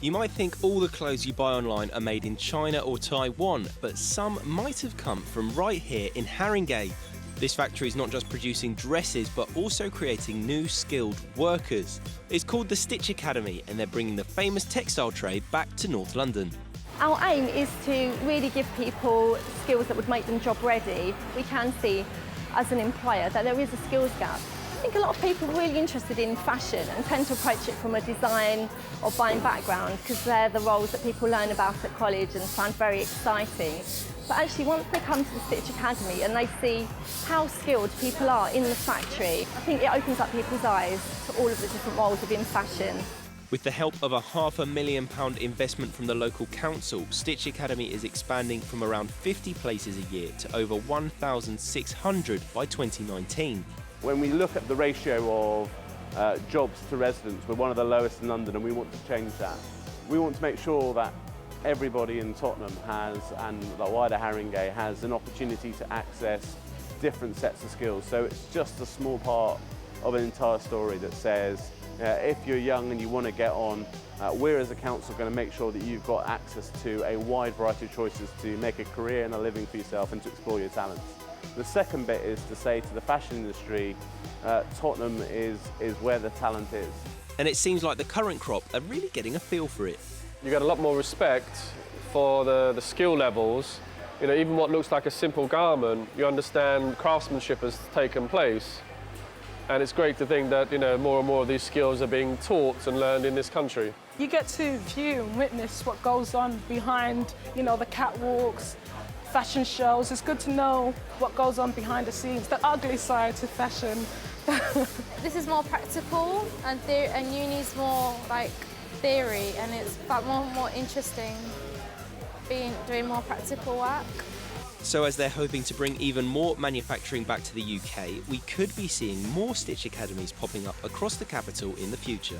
You might think all the clothes you buy online are made in China or Taiwan, but some might have come from right here in Haringey. This factory is not just producing dresses, but also creating new skilled workers. It's called the Stitch Academy, and they're bringing the famous textile trade back to North London. Our aim is to really give people skills that would make them job ready. We can see, as an employer, that there is a skills gap. I think a lot of people are really interested in fashion and tend to approach it from a design or buying background because they're the roles that people learn about at college and find very exciting. But actually, once they come to the Stitch Academy and they see how skilled people are in the factory, I think it opens up people's eyes to all of the different roles within fashion. With the help of a £500,000 investment from the local council, Stitch Academy is expanding from around 50 places a year to over 1,600 by 2019. When we look at the ratio of jobs to residents, we're one of the lowest in London, and we want to change that. We want to make sure that everybody in Tottenham has, and the wider Haringey has, an opportunity to access different sets of skills. So it's just a small part of an entire story that says, if you're young and you want to get on, we're as a council going to make sure that you've got access to a wide variety of choices to make a career and a living for yourself and to explore your talents. The second bit is to say to the fashion industry, Tottenham is where the talent is. And it seems like the current crop are really getting a feel for it. You get a lot more respect for the skill levels. You know, even what looks like a simple garment, you understand craftsmanship has taken place. And it's great to think that, you know, more and more of these skills are being taught and learned in this country. You get to view and witness what goes on behind, you know, the catwalks, fashion shows. It's good to know what goes on behind the scenes, the ugly side to fashion. This is more practical, and uni's more like theory, and it's more interesting doing more practical work. So as they're hoping to bring even more manufacturing back to the UK, we could be seeing more Stitch Academies popping up across the capital in the future.